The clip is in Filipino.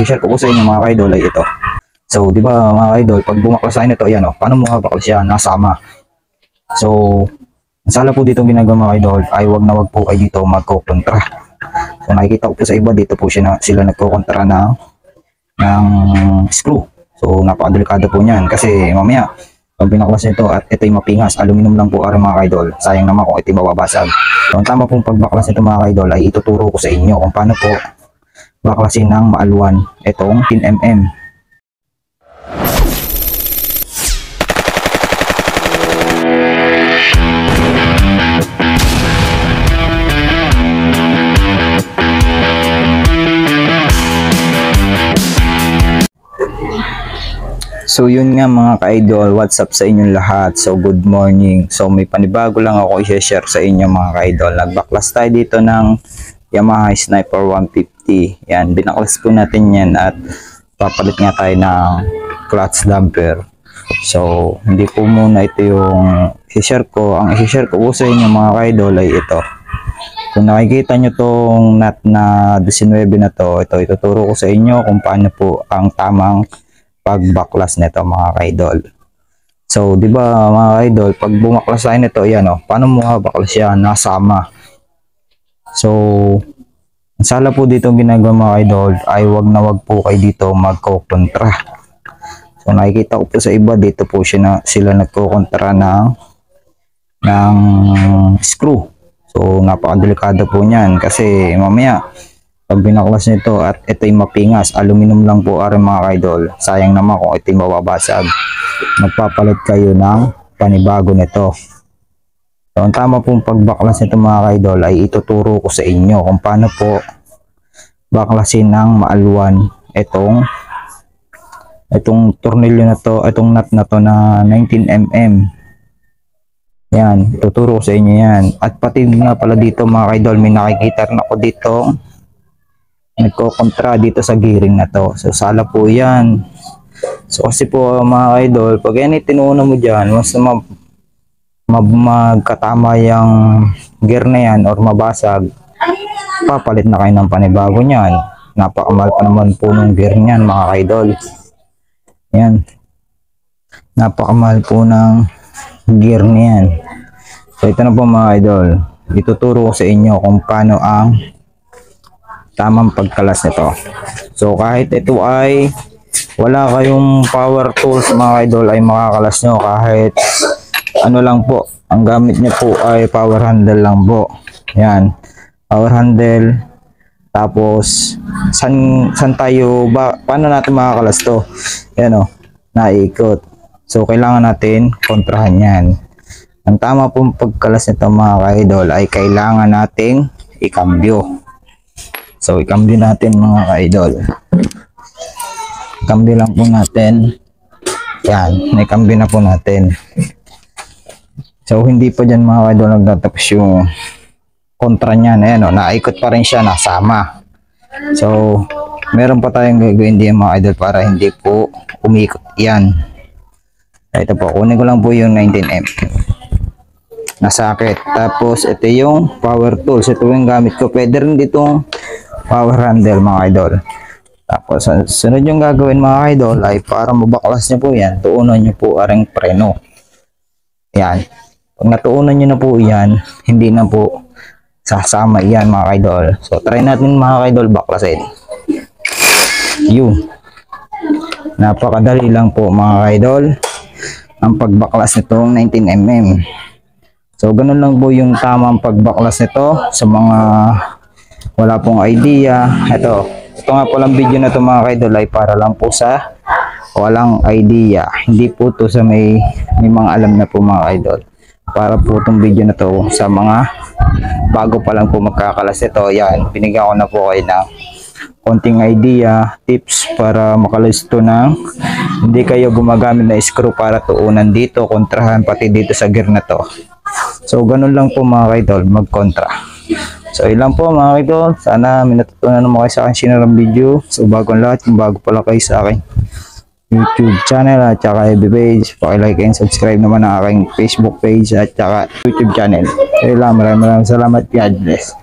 i-share ko po sa inyo mga ka-idol ay ito. So, di ba mga ka-idol, pag bumaklasahin ito, ayan o, paano mo mabaklas siya? Nasama. So, ang sala po dito ginagawa mga ka-idol ay wag na wag po kayo dito magkokontra. So, nakikita ko po sa iba dito po sila nagkokontra ng screw. So, napakadelikado po niyan kasi mamaya, pag binaklas nito at ito'y mapingas, aluminum lang po mga ka-idol. Sayang naman kung ito'y mababasag. So, ang tama pong pagbaklas nito mga ka-idol ay ituturo ko sa inyo kung paano po baklasin ng maalwan itong 10mm. So yun nga mga ka-idol, what's up sa inyong lahat? So good morning. So may panibago lang ako i-share sa inyo mga ka-idol. Nagbaklas tayo dito ng Yamaha Sniper 150. Yan, binaklas po natin yan at papalit nga tayo ng clutch damper. So hindi po muna ito yung i-share ko. Ang i-share ko po sa inyo mga ka-idol ay ito. Kung nakikita nyo tong nut na 19 na to, ito ituturo ko sa inyo kung paano po ang tamang pagbaklas nito mga ka-idol. So, di ba mga ka-idol, pag bumaklas tayo nito, ayan o, paano mo mabaklas siya? Nasama. So, ang sala po dito ginagawa mga ka-idol ay wag na wag po kayo dito magkokontra. So, nakikita ko po sa iba dito po sila nagkokontra ng screw. So, napakadelikado po niyan kasi mamaya pag binaklas nito at ito'y mapingas, aluminum lang po mga ka-idol. Sayang naman kung ito'y mababasag. Magpapalit kayo ng panibago nito. So, ang tama pong pagbaklas nito mga ka-idol ay ituturo ko sa inyo kung paano po baklasin ng maalwan itong tornilyo na to, itong nut na to na 19mm. Yan, ituturo ko sa inyo yan. At pati nga pala dito mga ka-idol, may nakikita rin ako dito nagko-kontra dito sa gearing na to. So sala po yan. So kasi po mga idol, pag yan tinuuna mo dyan, mas magkatama yung gear na yan or mabasag, papalit na kayo ng panibago nyan. Napakamahal pa naman po ng gear nyan mga idol. Yan, napakamahal po ng gear niyan. So ito na po mga idol, ituturo ko sa inyo kung paano ang tamang pagkalas nito. So kahit ito ay wala kayong power tools mga idol ay makakalas nyo kahit ano lang po. Ang gamit nyo po ay power handle lang po. Yan, power handle. Tapos san tayo ba, paano natin makakalas to? Yan o, naikot. So kailangan natin kontrahan yan. Ang tama pong pagkalas nito mga idol ay kailangan nating ikambyo. So, ikambyo natin mga ka-idol. Ikambyo lang po natin. Yan, naikambyo na po natin. So, hindi pa dyan mga ka-idol nagtatapos yung kontra niyan. Ayan o, naikot pa rin siya, nasama. So, meron pa tayong gagawin din mga idol para hindi po umikot yan. Ito po, kunin ko lang po yung 19M. Nasakit. Tapos, ito yung power tools. Ito yung gamit ko. Pwede rin ditong power handle mga idol. Tapos sunod yung gagawin mga idol ay para mabaklas nyo po yan, tuunan nyo po aring preno. Yan, pag natuunan nyo na po yan, hindi na po sasama yan mga idol. So try natin mga idol baklasin. Yun, napakadali lang po mga idol ang pagbaklas nitong 19mm. So ganun lang po yung tamang pagbaklas nito sa mga wala pong idea. Ito nga po lang video na ito mga ka-idol ay para lang po sa walang idea. Hindi po to sa may mga alam na po mga ka-idol. Para po itong video na to sa mga bago pa lang po magkakalas ito. Yan, binigyan ko na po kayo ng konting idea, tips para makalas ito ng hindi kayo gumagamit na screw para tuunan dito, kontrahan pati dito sa gear na to. So ganun lang po mga ka-idol, mag-kontra. So ilan po mga idol, sana may natutunan naman kayo sa akin sinarang video. So bagong lahat, kung bago pala kayo sa akin YouTube channel at saka FB page, paki-like and subscribe naman ang aking Facebook page at saka YouTube channel. So maraming salamat, God bless.